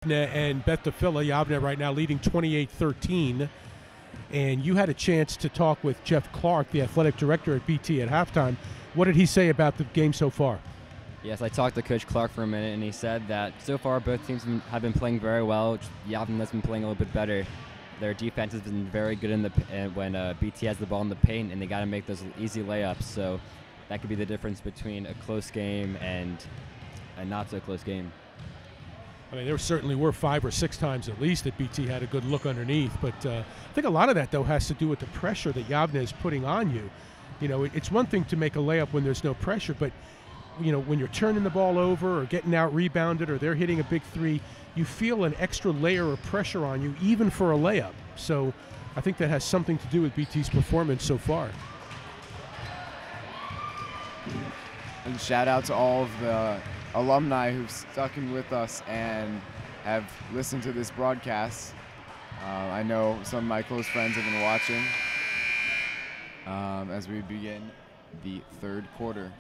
Yavneh and Beth Tfiloh. Yavneh right now leading 28-13. And you had a chance to talk with Jeff Clark, the athletic director at BT, at halftime. What did he say about the game so far? Yes, I talked to Coach Clark for a minute, and he said that so far both teams have been playing very well. Yavneh has been playing a little bit better. Their defense has been very good when BT has the ball in the paint, and they got to make those easy layups. So that could be the difference between a close game and a not-so-close game. I mean, there certainly were 5 or 6 times at least that BT had a good look underneath. But I think a lot of that, though, has to do with the pressure that Yavneh is putting on you. You know, it's one thing to make a layup when there's no pressure, but, you know, when you're turning the ball over or getting out rebounded or they're hitting a big three, you feel an extra layer of pressure on you, even for a layup. So I think that has something to do with BT's performance so far. And shout out to all of the alumni who've stuck in with us and have listened to this broadcast. I know some of my close friends have been watching as we begin the third quarter.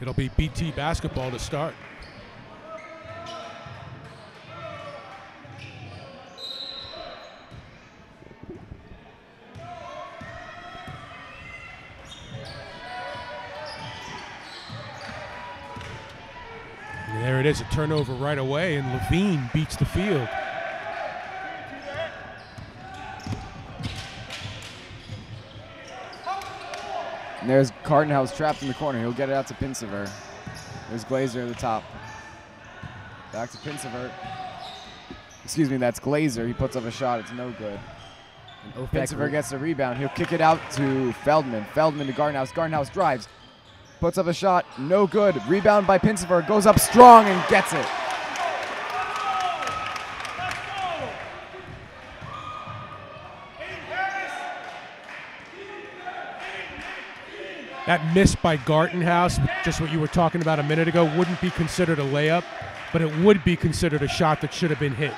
It'll be BT basketball to start. And there it is, a turnover right away, and Levine beats the field. And there's Cardenhouse trapped in the corner. He'll get it out to Pinsever. There's Glazer at the top. Back to Pinsever. Excuse me, that's Glazer. He puts up a shot. It's no good. Pinsever gets the rebound. He'll kick it out to Feldman. Feldman to Gardenhouse. Gardenhouse drives. Puts up a shot. No good. Rebound by Pinsever. Goes up strong and gets it. That miss by Gartenhouse, just what you were talking about a minute ago, wouldn't be considered a layup, but it would be considered a shot that should have been hit.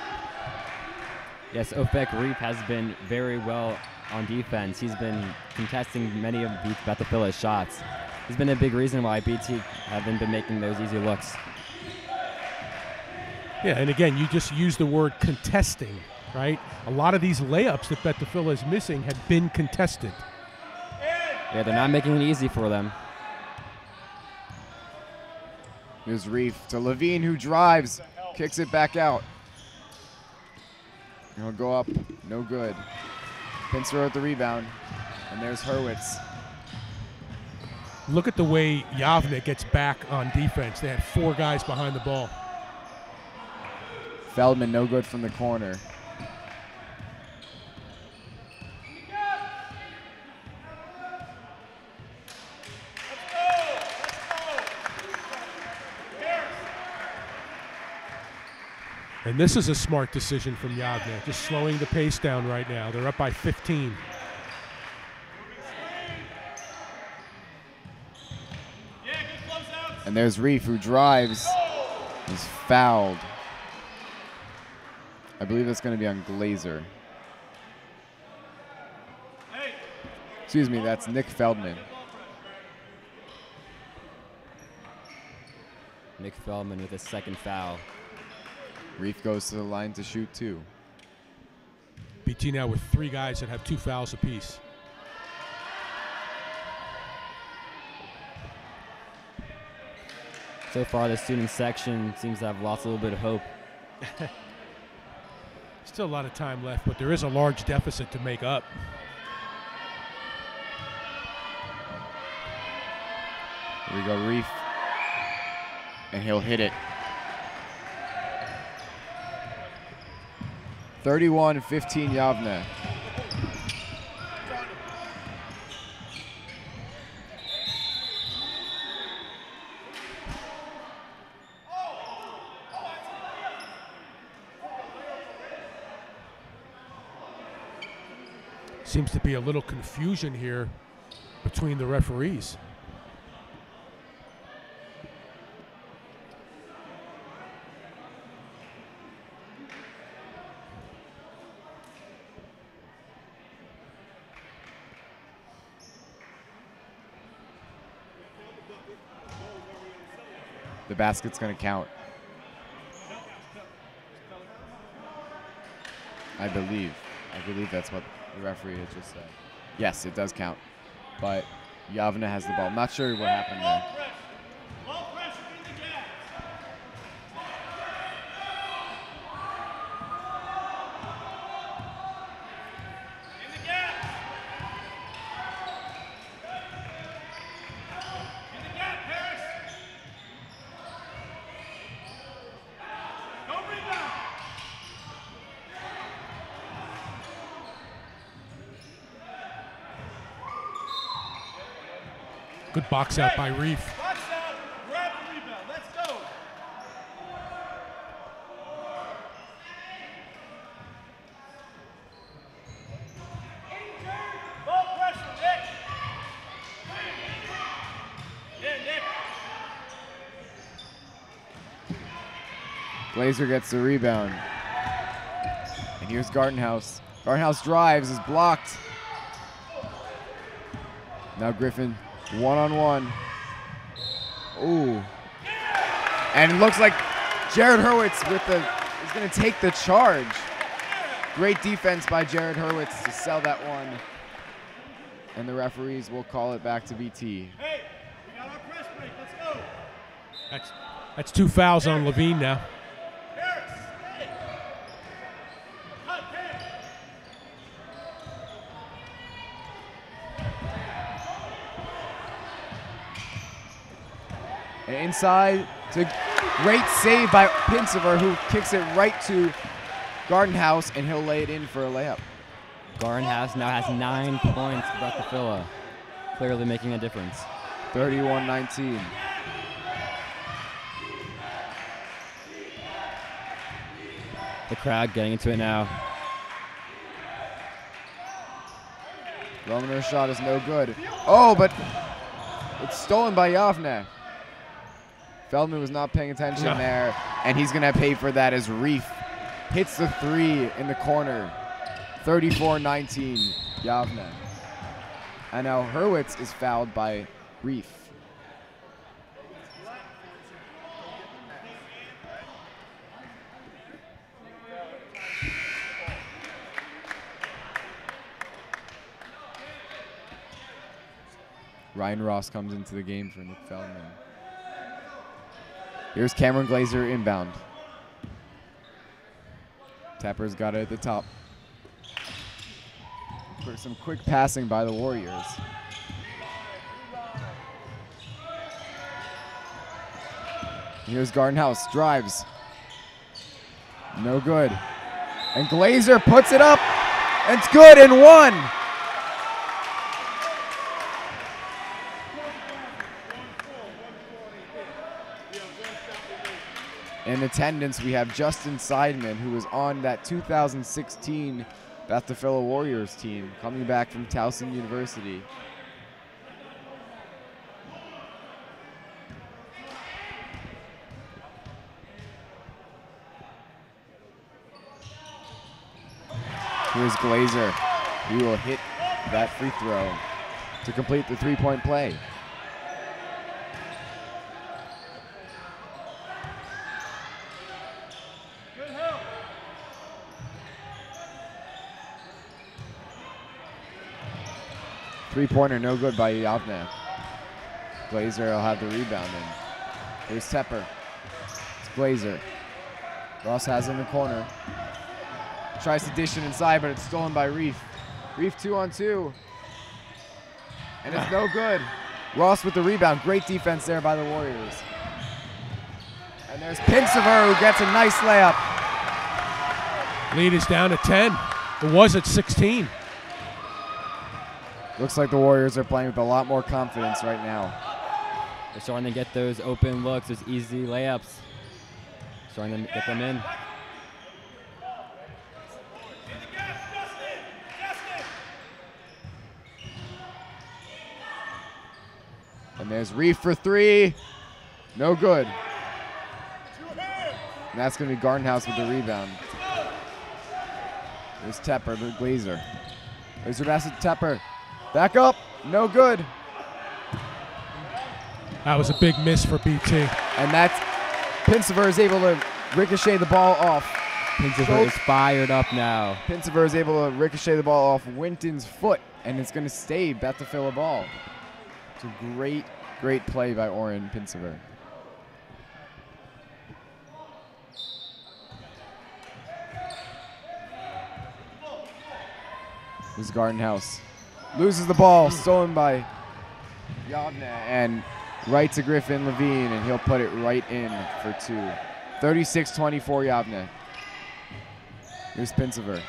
Yes, Ofek Reef has been very well on defense. He's been contesting many of Beth Tfiloh's shots. He's been a big reason why BT haven't been making those easy looks. Yeah, and again, you just used the word contesting, right? A lot of these layups that Beth Tfiloh is missing had been contested. Yeah, they're not making it easy for them. Here's Reef to Levine, who drives, kicks it back out. He'll go up, no good. Pincer at the rebound, and there's Hurwitz. Look at the way Yavneh gets back on defense. They had 4 guys behind the ball. Feldman, no good from the corner. And this is a smart decision from Yavneh, just slowing the pace down right now. They're up by 15. And there's Reef, who drives. He's fouled. I believe that's going to be on Glazer. Excuse me, that's Nick Feldman. Nick Feldman with his second foul. Reef goes to the line to shoot 2. BT now with 3 guys that have 2 fouls apiece. So far, the student section seems to have lost a little bit of hope. Still a lot of time left, but there is a large deficit to make up. Here we go, Reef. And he'll hit it. 31-15 Yavneh. Seems to be a little confusion here between the referees. The basket's going to count. I believe that's what the referee had just said. Yes, it does count. But Yavneh has the ball. I'm not sure what happened there. Good box out by Reef. Box out, grab the rebound. Let's go. Ball pressure, Nick. Yeah, Nick. Glazer gets the rebound. And here's Gartenhouse. Gartenhouse drives, is blocked. Now Griffin, one-on-one. Ooh. And it looks like Jared Hurwitz is going to take the charge. Great defense by Jared Hurwitz to sell that one. And the referees will call it back to BT. Hey, we got our press break. Let's go. That's 2 fouls on Levine now. Harris, hey. Cut, Harris. And inside, it's a great save by Pinsever, who kicks it right to Gartenhouse, and he'll lay it in for a layup. Gartenhouse now has 9 points for Beth Tfiloh, clearly making a difference. 31-19. The crowd getting into it now. Romaner's shot is no good. Oh, but it's stolen by Yavneh. Feldman was not paying attention there, and he's going to pay for that as Reef hits the three in the corner. 34-19, Yavneh. And now Hurwitz is fouled by Reef. Ryan Ross comes into the game for Nick Feldman. Here's Cameron Glazer inbound. Tapper's got it at the top. Some quick passing by the Warriors. Here's Gartenhouse, drives. No good. And Glazer puts it up. And it's good and one. In attendance, we have Justin Seidman, who was on that 2016 Beth Tfiloh Warriors team, coming back from Towson University. Here's Glazer. He will hit that free throw to complete the three-point play. Three-pointer no good by Yavneh. Glazer will have the rebound in. Here's Tepper. It's Glazer. Ross has it in the corner. Tries to dish it inside, but it's stolen by Reef. Reef 2-on-2. And it's no good. Ross with the rebound. Great defense there by the Warriors. And there's Pinsever, who gets a nice layup. Lead is down to 10. It was at 16. Looks like the Warriors are playing with a lot more confidence right now. They're starting to get those open looks, those easy layups. Starting to get them in. And there's Reef for three. No good. And that's going to be Gardenhouse with the rebound. There's Tepper, the Glazer. There's your basket, Tepper. Back up. No good. That was a big miss for BT. And that's Pinsever is able to ricochet the ball off. Pinsever is fired up now. Pinsever is able to ricochet the ball off Winton's foot, and it's going to stay Beth Tfiloh ball. It's a great, great play by Oren Pinsever. This is Gardenhouse. Loses the ball, stolen by Yavneh, and right to Griffin Levine, and he'll put it right in for two. 36-24 Yavneh. Here's Pinsever.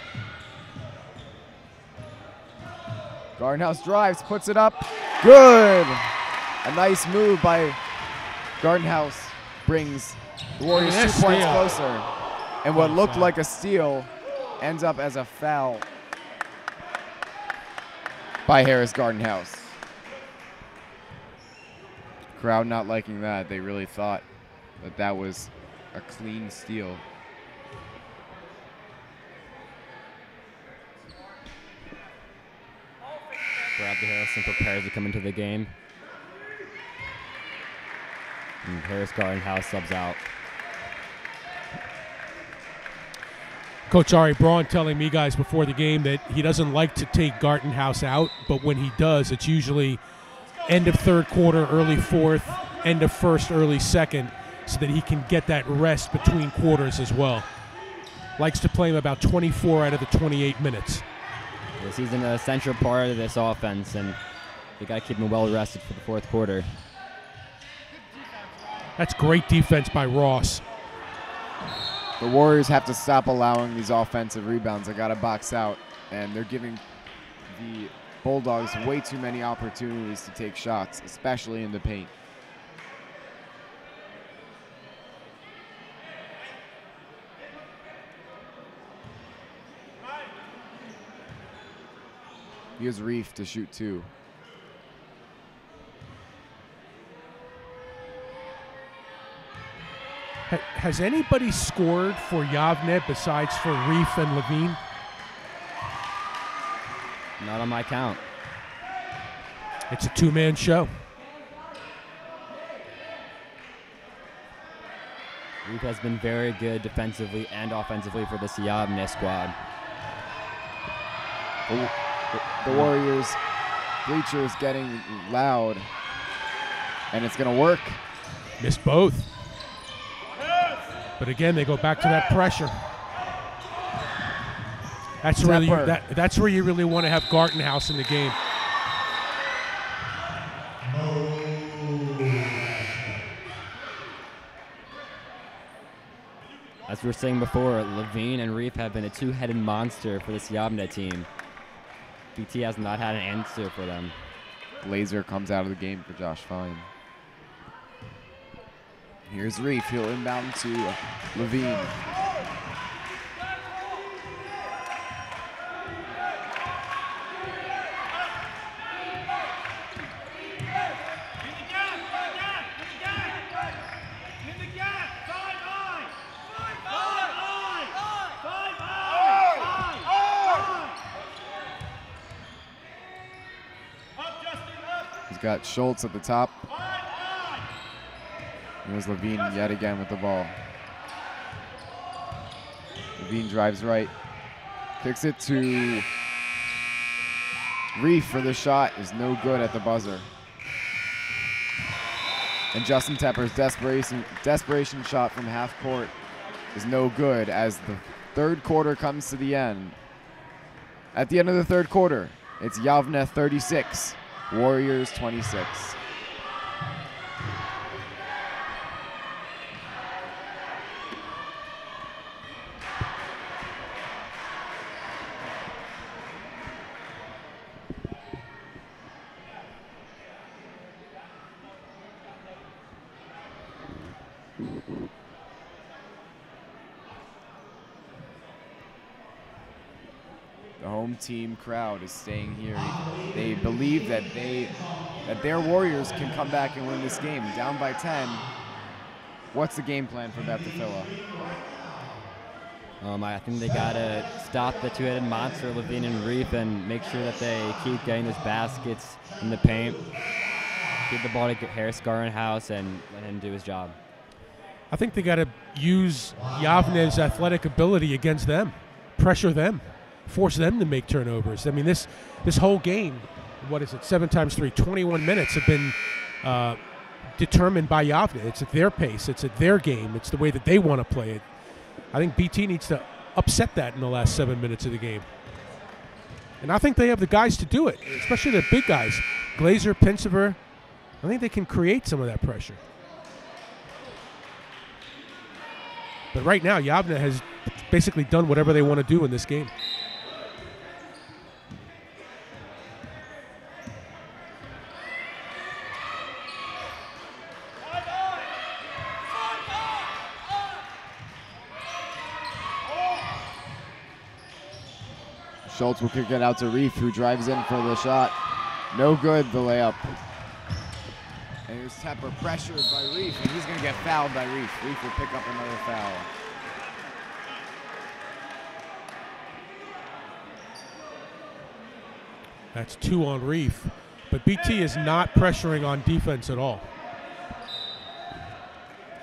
Gardenhouse drives, puts it up. Good! A nice move by Gardenhouse brings the Warriors 2 points closer. And what looked like a steal ends up as a foul by Harris Gardenhouse. Crowd not liking that. They really thought that that was a clean steal. Bradley Harrison prepares to come into the game. And Harris Gardenhouse subs out. Coach Ari Braun telling me guys before the game that he doesn't like to take Gardenhouse out, but when he does, it's usually end of third quarter, early fourth, end of first, early second, so that he can get that rest between quarters as well. Likes to play him about 24 out of the 28 minutes. Yes, he's an essential part of this offense, and they got to keep him well rested for the fourth quarter. That's great defense by Ross. The Warriors have to stop allowing these offensive rebounds. They got to box out, and they're giving the Bulldogs way too many opportunities to take shots, especially in the paint. Here's Reef to shoot two. Has anybody scored for Yavneh besides for Reef and Levine? Not on my count. It's a two-man show. Reef has been very good defensively and offensively for this Yavneh squad. The Warriors bleachers getting loud, and it's going to work. Missed both. But again, they go back to that pressure. That's really that's where you really want to have Gardenhouse in the game. As we were saying before, Levine and Reef have been a two-headed monster for this Yavneh team. BT has not had an answer for them. Glazer comes out of the game for Josh Fine. Here's Reef. He'll inbound to Levine. He's got Schultz at the top. Here's Levine yet again with the ball. Levine drives right. Kicks it to Reef for the shot. Is no good at the buzzer. And Justin Tepper's desperation shot from half court is no good as the third quarter comes to the end. At the end of the third quarter, it's Yavneh 36, Warriors 26. The home team crowd is staying here. They believe that they that their Warriors can come back and win this game. Down by 10. What's the game plan for Beth Tfiloh? I think they gotta stop the two-headed monster, Levine and Reef, and make sure that they keep getting those baskets in the paint. Give the ball to Harris Gardenhouse and let him do his job. I think they got to use Yavneh's athletic ability against them, pressure them, force them to make turnovers. I mean, this whole game, what is it, 7 times 3, 21 minutes have been determined by Yavneh. It's at their pace. It's at their game. It's the way that they want to play it. I think BT needs to upset that in the last 7 minutes of the game. And I think they have the guys to do it, especially the big guys. Glazer, Pincever. I think they can create some of that pressure. But right now, Yavneh has basically done whatever they want to do in this game. Schultz will kick it out to Reef, who drives in for the shot. No good, the layup. And here's Tepper pressured by Reef, and he's going to get fouled by Reef. Reef will pick up another foul. That's 2 on Reef. But BT is not pressuring on defense at all.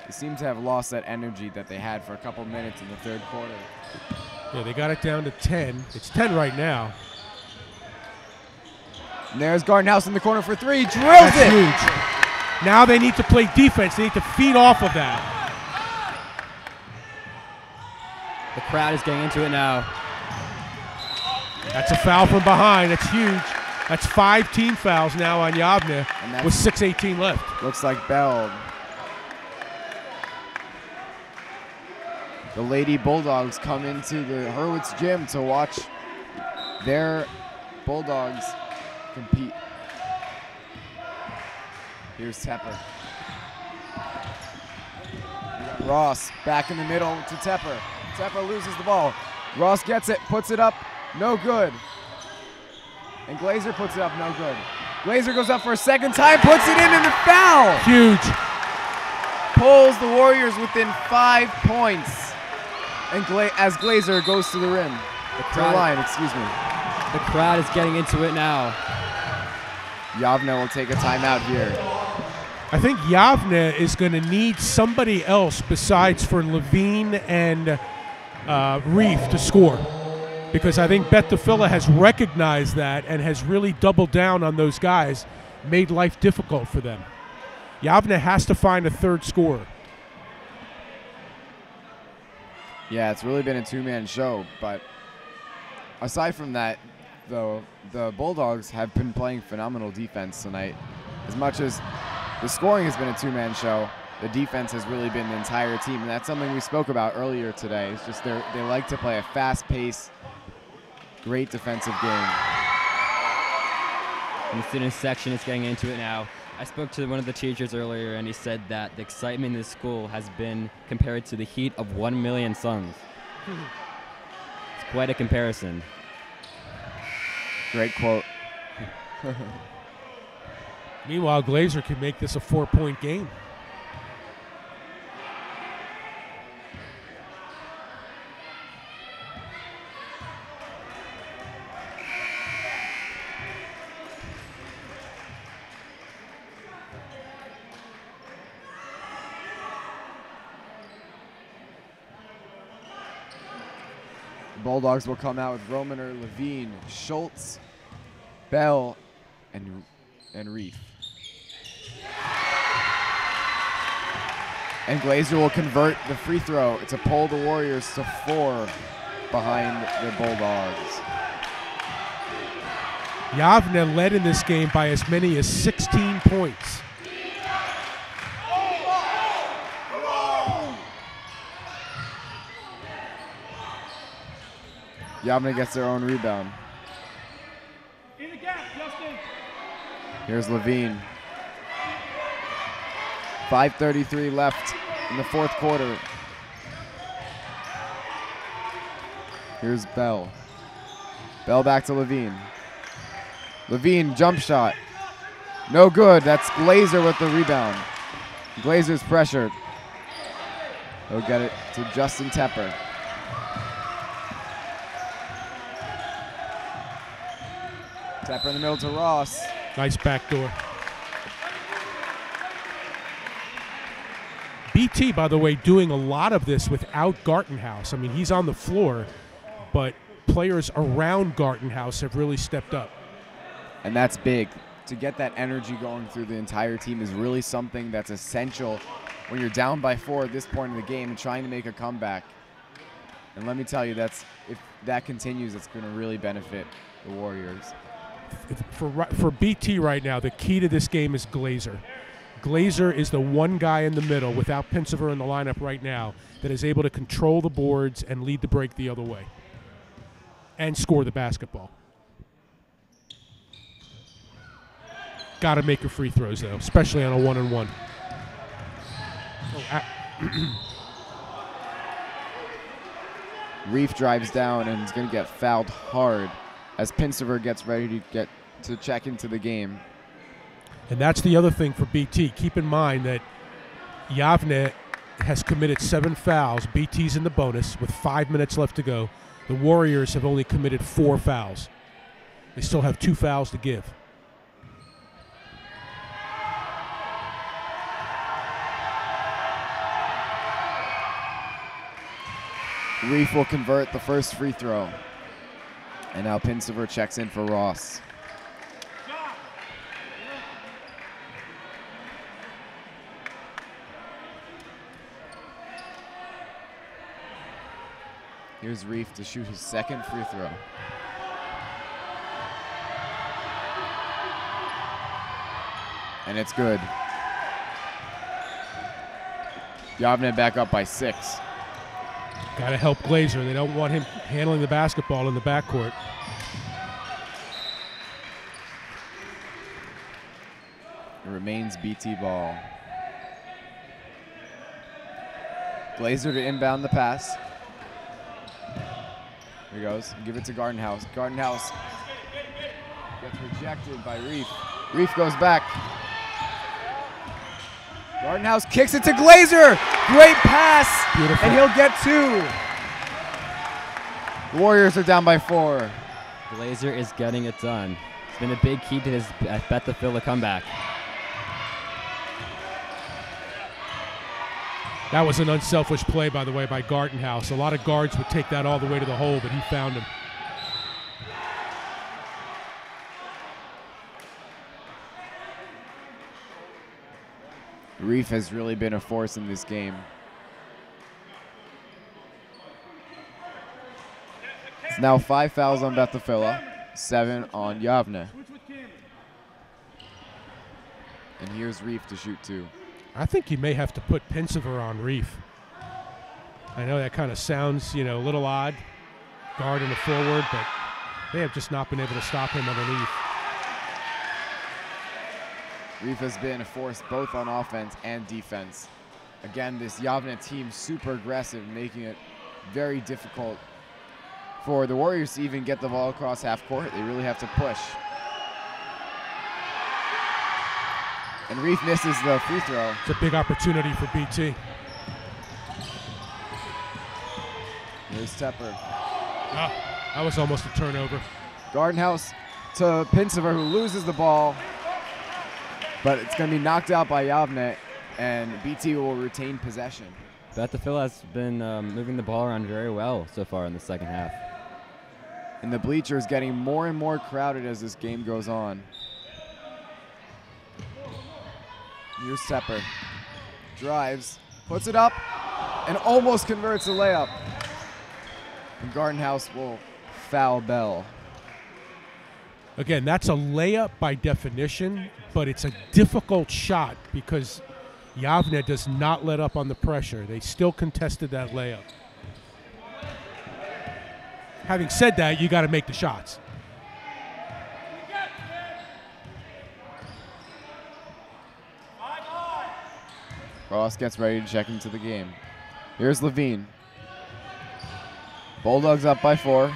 They seem to have lost that energy that they had for a couple minutes in the third quarter. Yeah, they got it down to 10. It's 10 right now. And there's Gardenhouse in the corner for 3. Drills That's it! huge. Now they need to play defense. They need to feed off of that. The crowd is getting into it now. That's a foul from behind. That's huge. That's 5 team fouls now on Yavneh with 6:18 left. Looks like Bell. The Lady Bulldogs come into the Hurwitz gym to watch their Bulldogs compete. Here's Tepper. Ross back in the middle to Tepper. Tepper loses the ball. Ross gets it, puts it up, no good. And Glazer puts it up, no good. Glazer goes up for a second time, puts it in, and the foul! Huge. Pulls the Warriors within 5 points. And as Glazer goes to the rim. To the line, excuse me. The crowd is getting into it now. Yavneh will take a timeout here. I think Yavneh is going to need somebody else besides for Levine and Reef to score. Because I think Beth Tfiloh has recognized that and has really doubled down on those guys, made life difficult for them. Yavneh has to find a third scorer. Yeah, it's really been a two-man show, but aside from that, though, the Bulldogs have been playing phenomenal defense tonight. As much as the scoring has been a two-man show, the defense has really been the entire team, and that's something we spoke about earlier today. It's just they like to play a fast-paced, great defensive game. And the student section is getting into it now. I spoke to one of the teachers earlier, and he said that the excitement in this school has been compared to the heat of 1 million suns. It's quite a comparison. Great quote. Meanwhile, Glazer can make this a 4-point game. Bulldogs will come out with Romaner, Levine, Schultz, Bell, and Reef. And Glazer will convert the free throw to pull the Warriors to 4 behind the Bulldogs. Yavneh led in this game by as many as 16 points. Yavneh gets their own rebound. In the gap, Justin. Here's Levine. 5:33 left in the fourth quarter. Here's Bell. Bell back to Levine. Levine, jump shot. No good. That's Glazer with the rebound. Glazer's pressured. He'll get it to Justin Tepper. Tepper in the middle to Ross. Nice backdoor. BT, by the way, doing a lot of this without Gartenhaus. I mean, he's on the floor, but players around Gartenhaus have really stepped up. And that's big. To get that energy going through the entire team is really something that's essential when you're down by 4 at this point in the game and trying to make a comeback. And let me tell you, if that continues, it's going to really benefit the Warriors. For BT right now, the key to this game is Glazer. Glazer is the one guy in the middle, without Pincever in the lineup right now, that is able to control the boards and lead the break the other way and score the basketball. Got to make your free throws, though, especially on a 1-on-1. Reef drives down and is going to get fouled hard as Pincever gets ready to check into the game. And that's the other thing for BT. Keep in mind that Yavneh has committed 7 fouls. BT's in the bonus with 5 minutes left to go. The Warriors have only committed 4 fouls. They still have 2 fouls to give. Reef will convert the first free throw. And now Pincever checks in for Ross. Here's Reef to shoot his second free throw. And it's good. Yavneh back up by 6. Got to help Glazer. They don't want him handling the basketball in the backcourt. It remains BT ball. Glazer to inbound the pass. Here he goes. Give it to Gartenhaus. Gartenhaus gets rejected by Reef. Reef goes back. Gartenhaus kicks it to Glazer. Great pass. Beautiful. And he'll get 2. The Warriors are down by 4. Glazer is getting it done. It's been a big key to his Beth Tfiloh comeback. That was an unselfish play, by the way, by Gartenhaus. A lot of guards would take that all the way to the hole, but he found him. Reef has really been a force in this game. It's now 5 fouls on Beth Tfiloh, 7 on Yavneh. And here's Reef to shoot 2. I think you may have to put Pincever on Reef. I know that kind of sounds, a little odd, guard and a forward, but they have just not been able to stop him underneath. Reef has been a force both on offense and defense. Again, this Yavneh team super aggressive, making it very difficult for the Warriors to even get the ball across half court. They really have to push. And Reef misses the free throw. It's a big opportunity for BT. Here's Tepper. That was almost a turnover. Gartenhaus to Pincever, who loses the ball. But it's going to be knocked out by Yavneh, and BT will retain possession. Beth Tfiloh has been moving the ball around very well so far in the second half. And the bleachers getting more and more crowded as this game goes on. Here's Tepper. Drives, puts it up, and almost converts a layup. And Gartenhaus will foul Bell. Again, that's a layup by definition, but it's a difficult shot because Yavneh does not let up on the pressure. They still contested that layup. Having said that, you got to make the shots. Ross gets ready to check into the game. Here's Levine. Bulldogs up by 4.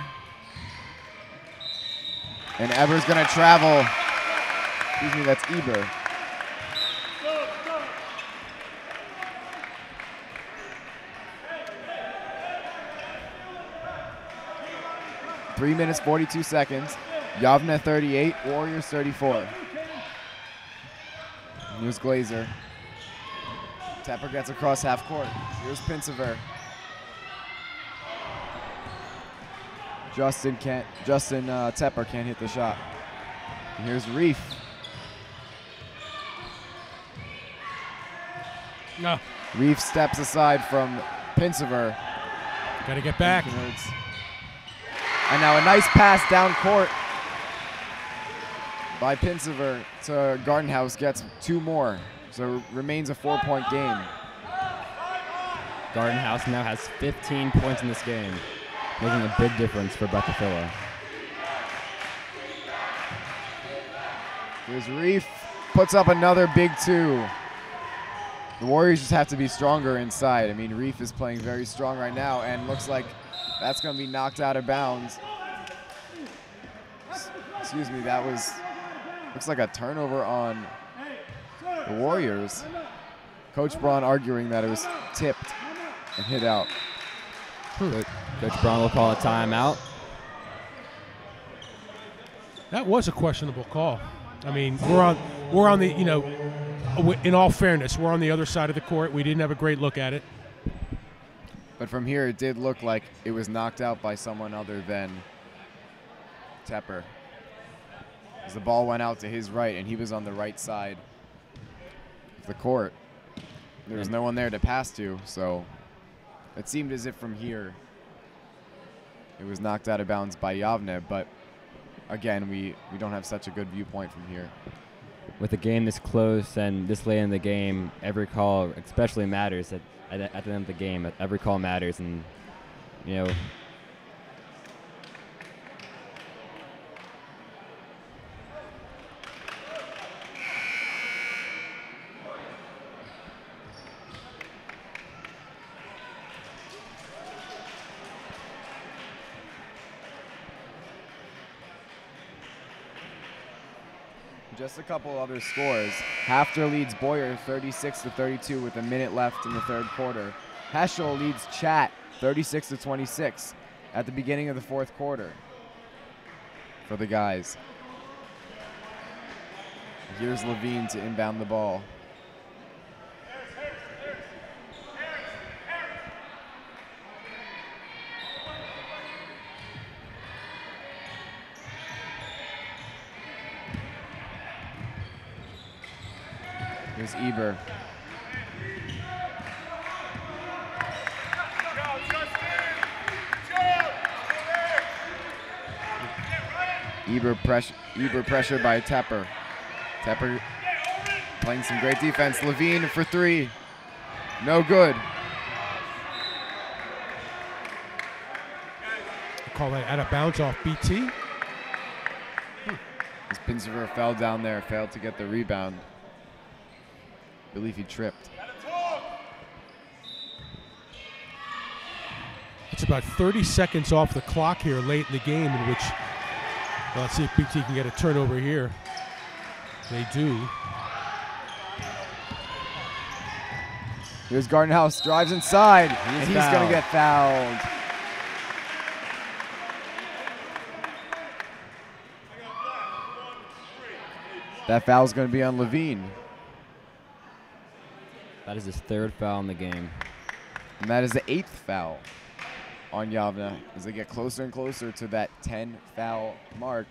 And Eber's going to travel. Excuse me, that's Eber. Go, go. 3 minutes, 42 seconds. Yavneh 38, Warriors 34. Here's Glazer. Tepper gets across half court. Here's Pinsever. Justin Tepper can't hit the shot. And here's Reef. No. Reef steps aside from Pinsever. Got to get back. And now a nice pass down court by Pinsever to Gartenhaus, gets 2 more. So remains a 4-point game. Gartenhaus now has 15 points in this game, making a big difference for Beth Tfiloh. Here's Reef, puts up another big 2. The Warriors just have to be stronger inside. I mean, Reef is playing very strong right now, and looks like that's going to be knocked out of bounds. Excuse me, that looks like a turnover on the Warriors. Coach Braun arguing that it was tipped and hit out. Coach Braun will call a timeout. That was a questionable call. I mean, we're on the, you know, in all fairness, we're on the other side of the court. We didn't have a great look at it. But from here, it did look like it was knocked out by someone other than Tepper. As the ball went out to his right, and he was on the right side of the court. There was no one there to pass to, so it seemed as if from here it was knocked out of bounds by Yavneh, but again, we don't have such a good viewpoint from here. With the game this close and this late in the game, every call especially matters at the end of the game. Every call matters, and you know. Just a couple other scores. Hafter leads Boyer 36-32 with a minute left in the third quarter. Heschel leads Chat 36-26 at the beginning of the fourth quarter for the guys. Here's Levine to inbound the ball. Here's Eber. Eber pressured by Tepper. Tepper playing some great defense. Levine for 3. No good. Call that out of bounds off BT. As Pinsever fell down there, failed to get the rebound. I believe he tripped. It's about 30 seconds off the clock here late in the game, in which, well, let's see if BT can get a turnover here. They do. Here's Gartenhaus, drives inside, and he's going to get fouled. That foul's going to be on Levine. That is his 3rd foul in the game. And that is the 8th foul on Yavneh as they get closer and closer to that 10 foul mark,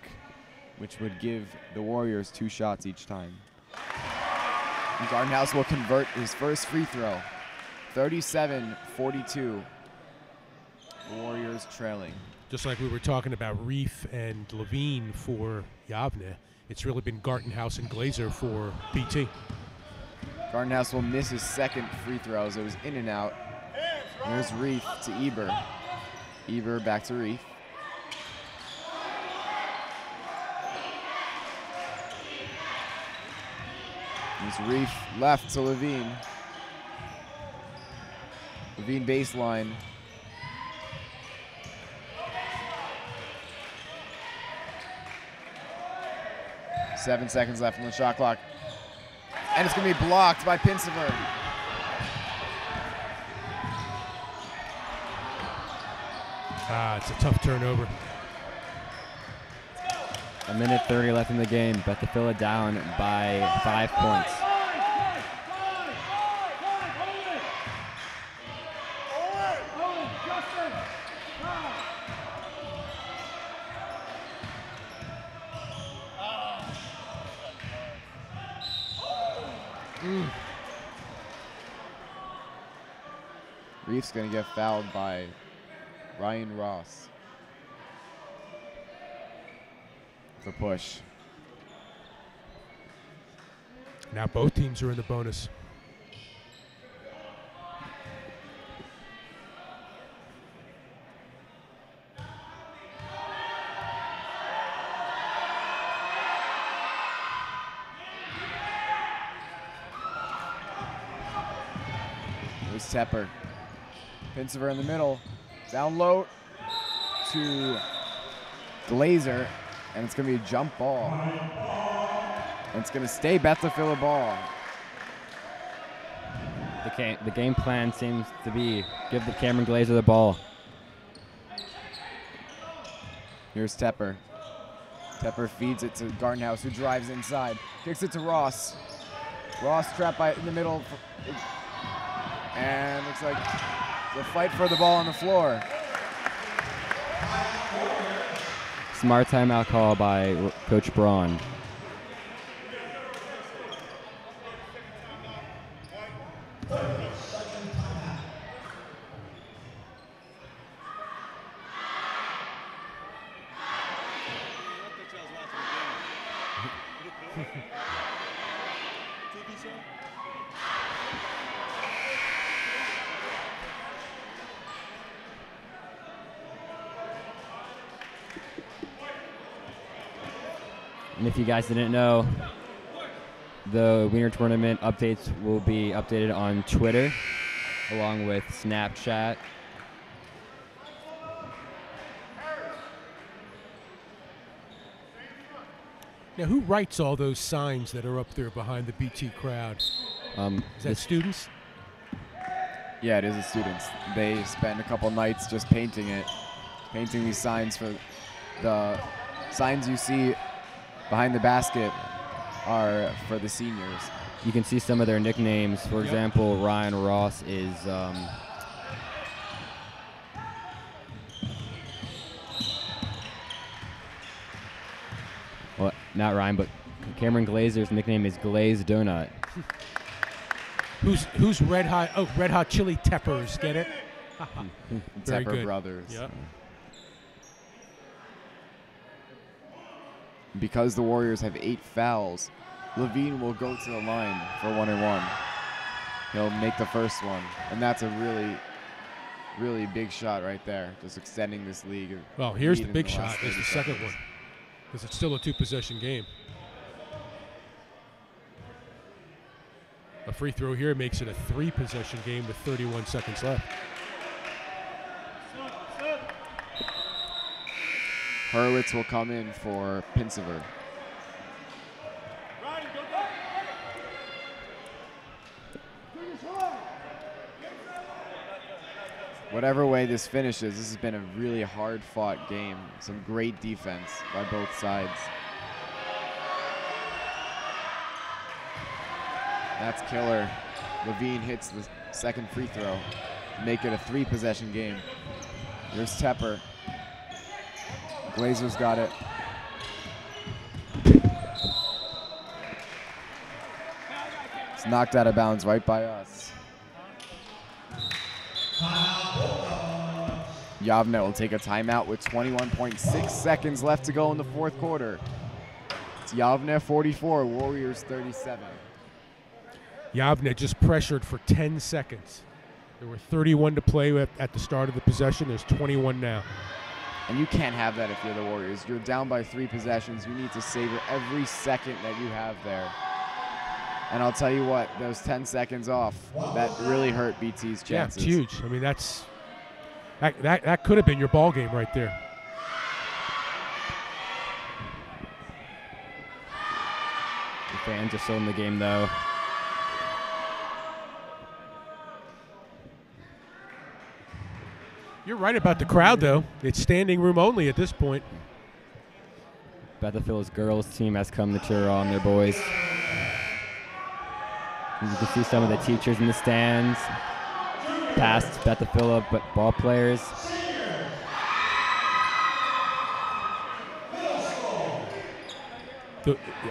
which would give the Warriors 2 shots each time. And Gartenhaus will convert his first free throw. 37-42. Warriors trailing. Just like we were talking about Reef and Levine for Yavneh, it's really been Gartenhaus and Glazer for BT. Gartenhaus will miss his 2nd free throw as it was in and out. Here's Reef to Eber. Eber back to Reef. Here's Reef left to Levine. Levine baseline. 7 seconds left on the shot clock. And it's going to be blocked by Pinsever. It's a tough turnover. 1:30 left in the game. Beth Tfiloh down by 5 points. Reef's going to get fouled by Ryan Ross for push. Now both teams are in the bonus. Here's Tepper. Pinsever in the middle. Down low to Glazer, and it's going to be a jump ball. And it's going to stay Beth Tfiloh ball. The game plan seems to be give the Cameron Glazer the ball. Here's Tepper. Tepper feeds it to Gartenhouse, who drives inside. Kicks it to Ross. Ross trapped in the middle. And looks like the fight for the ball on the floor. Smart timeout call by Coach Braun. And if you guys didn't know, the Weiner tournament updates will be updated on Twitter along with Snapchat. Now, who writes all those signs that are up there behind the BT crowd? Is that students? Yeah, it is the students. They spend a couple nights just painting it, painting these signs. For the signs you see behind the basket are for the seniors. You can see some of their nicknames. For example, Ryan Ross is well, not Ryan, but Cameron Glazer's nickname is Glazed Donut. Who's Red Hot? Oh, Red Hot Chili Teppers. Get it? Very Tepper good. brothers. Yep. Because the Warriors have 8 fouls, Levine will go to the line for 1-and-1. He'll make the first one, and that's a really, really big shot right there, just extending this league. Well, here's the lead in big the shot. last Here's the 30 second seconds. one, because it's still a 2-possession game. A free throw here makes it a 3-possession game with 31 seconds left. Hurwitz will come in for Pinsever. Whatever way this finishes, this has been a really hard-fought game. Some great defense by both sides. That's killer. Levine hits the second free throw. Make it a 3-possession game. Here's Tepper. Glazer's got it. It's knocked out of bounds right by us. Yavneh will take a timeout with 21.6 seconds left to go in the fourth quarter. It's Yavneh 44, Warriors 37. Yavneh just pressured for 10 seconds. There were 31 to play at the start of the possession. There's 21 now. And you can't have that if you're the Warriors. You're down by 3 possessions. You need to savor every second that you have there. And I'll tell you what, those 10 seconds off, that really hurt BT's chances. Yeah, it's huge. I mean, that could have been your ball game right there. The fans are still in the game, though. You're right about the crowd, though. It's standing room only at this point. Beth Tfiloh's girls team has come to cheer on their boys. You can see some of the teachers in the stands, past Beth Tfiloh ball players.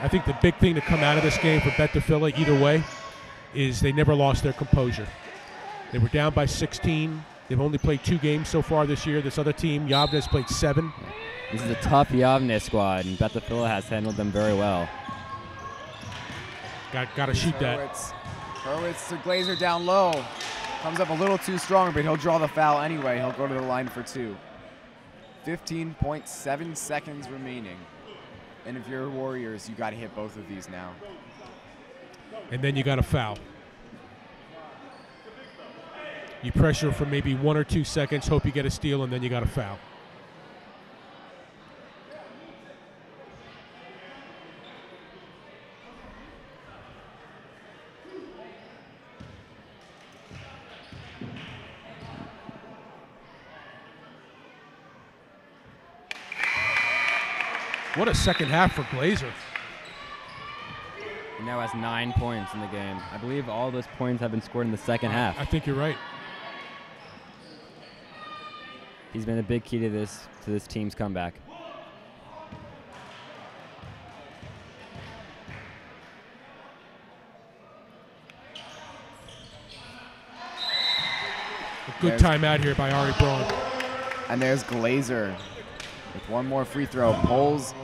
I think the big thing to come out of this game for Beth Tfiloh, either way, is they never lost their composure. They were down by 16. They've only played 2 games so far this year. This other team, Yavneh, has played 7. This is a tough Yavneh squad, and Beth Tfiloh has handled them very well. Got to shoot that. Hurwitz to Glazer down low. Comes up a little too strong, but he'll draw the foul anyway. He'll go to the line for 2. 15.7 seconds remaining. And if you're Warriors, you got to hit both of these now. And then you got a foul. You pressure for maybe 1 or 2 seconds, hope you get a steal, and then you got a foul. What a second half for Glazer. He now has 9 points in the game. I believe all those points have been scored in the second half. I think you're right. He's been a big key to this team's comeback. A good timeout here by Ari Braun. And there's Glazer with one more free throw. Pulls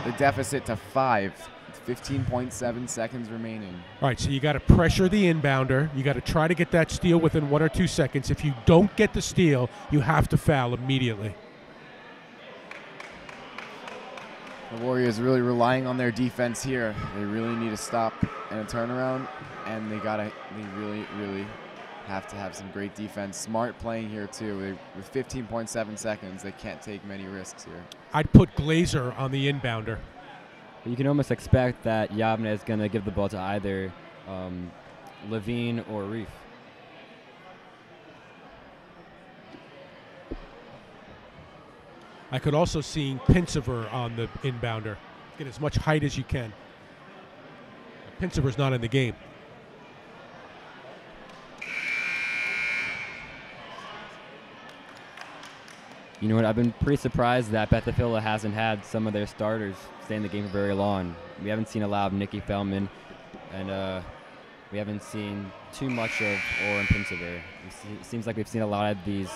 the deficit to 5. 15.7 seconds remaining. All right, so you got to pressure the inbounder. You got to try to get that steal within 1 or 2 seconds. If you don't get the steal, you have to foul immediately. The Warriors really relying on their defense here. They really need a stop and a turnaround, and they really, really have to have some great defense. Smart playing here too. With 15.7 seconds, they can't take many risks here. I'd put Glazer on the inbounder. You can almost expect that Yavneh is going to give the ball to either Levine or Reef. I could also see Pinsever on the inbounder. Get as much height as you can. Pinsever's not in the game. You know what? I've been pretty surprised that Beth Tfiloh hasn't had some of their starters stay in the game for very long. We haven't seen a lot of Nikki Feldman, and we haven't seen too much of Oren Pinsever. It seems like we've seen a lot of these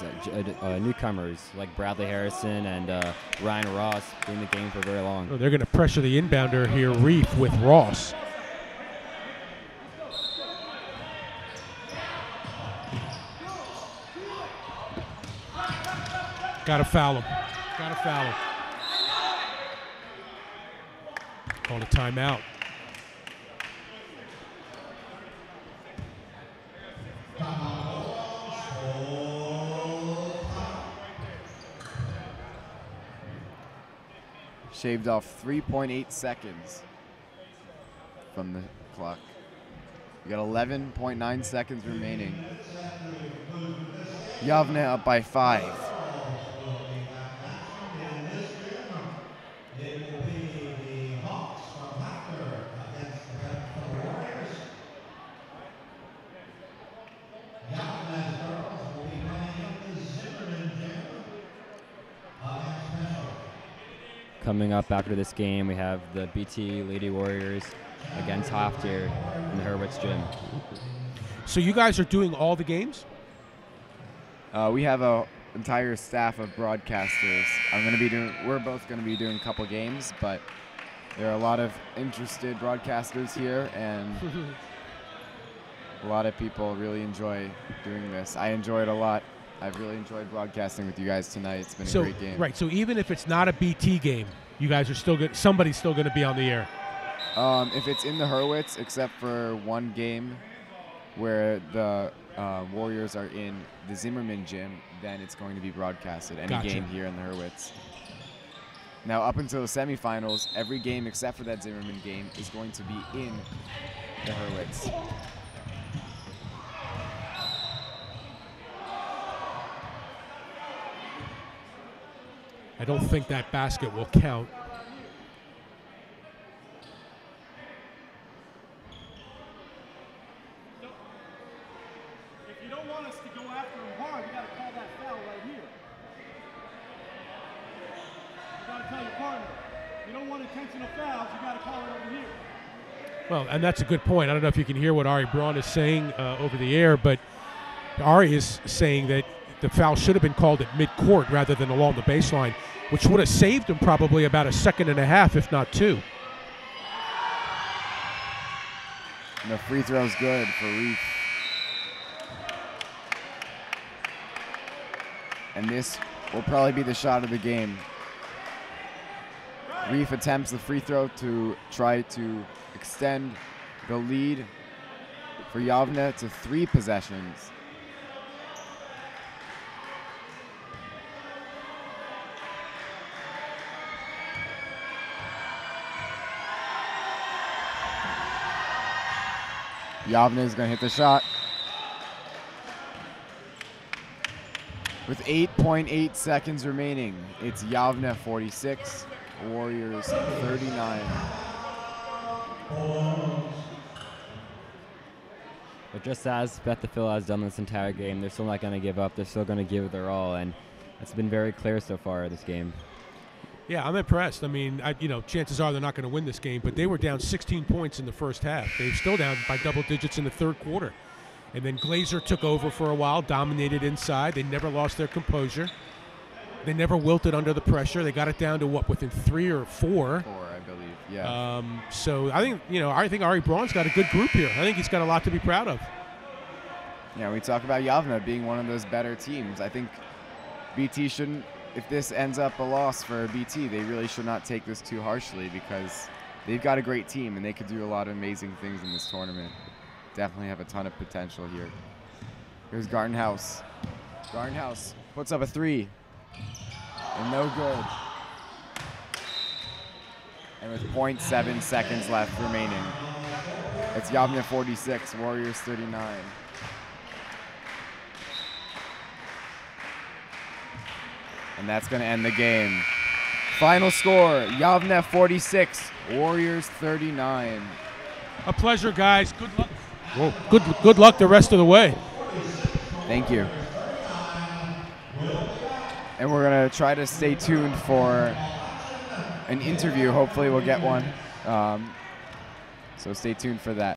newcomers like Bradley Harrison and Ryan Ross be in the game for very long. Oh, they're going to pressure the inbounder here, Reef, with Ross. Got to foul him. Got to foul him. Called a timeout. Shaved off 3.8 seconds from the clock. We got 11.9 seconds remaining. Yavneh up by 5. Coming up after this game, we have the BT Lady Warriors against Hoftier in the Hurwitz gym. So you guys are doing all the games? We have an entire staff of broadcasters. We're both going to be doing a couple games, but there are a lot of interested broadcasters here, and a lot of people really enjoy doing this. I enjoy it a lot. I've really enjoyed broadcasting with you guys tonight. It's been a great game. Right, so even if it's not a BT game, you guys are still good. Somebody's still going to be on the air. If it's in the Hurwitz, except for one game where the Warriors are in the Zimmerman gym, then it's going to be broadcasted. Any Gotcha. game here in the Hurwitz. Now, up until the semifinals, every game except for that Zimmerman game is going to be in the Hurwitz. I don't think that basket will count. If you don't want us to go after him hard, you got to call that foul right here. You got to tell your partner. If you don't want intentional fouls, you got to call it over here. Well, and that's a good point. I don't know if you can hear what Ari Braun is saying over the air, but Ari is saying that the foul should have been called at midcourt rather than along the baseline, which would have saved him probably about a second and a half, if not two. And the free throw's good for Reef. And this will probably be the shot of the game. Reef attempts the free throw to try to extend the lead for Yavneh to 3 possessions. Yavneh is going to hit the shot. With 8.8 seconds remaining, it's Yavneh 46, Warriors 39. But just as Beth Tfiloh has done this entire game, they're still not going to give up. They're still going to give it their all, and it's been very clear so far this game. Yeah, I'm impressed. I mean, chances are they're not going to win this game, but they were down 16 points in the first half. They're still down by double digits in the third quarter. And then Glazer took over for a while, dominated inside. They never lost their composure. They never wilted under the pressure. They got it down to within 3 or 4? 4, I believe, yeah. So I think Ari Braun's got a good group here. I think he's got a lot to be proud of. Yeah, we talk about Yavneh being one of those better teams. I think BT shouldn't, if this ends up a loss for BT, they really should not take this too harshly because they've got a great team and they could do a lot of amazing things in this tournament. Definitely have a ton of potential here. Here's Gartenhaus. Gartenhaus puts up a 3. And no good. And with 0.7 seconds left remaining, it's Yavneh 46, Warriors 39. And that's going to end the game. Final score, Yavneh 46, Warriors 39. A pleasure, guys. Good luck. Whoa. Good luck the rest of the way. Thank you. And we're going to try to stay tuned for an interview. Hopefully we'll get one. So stay tuned for that.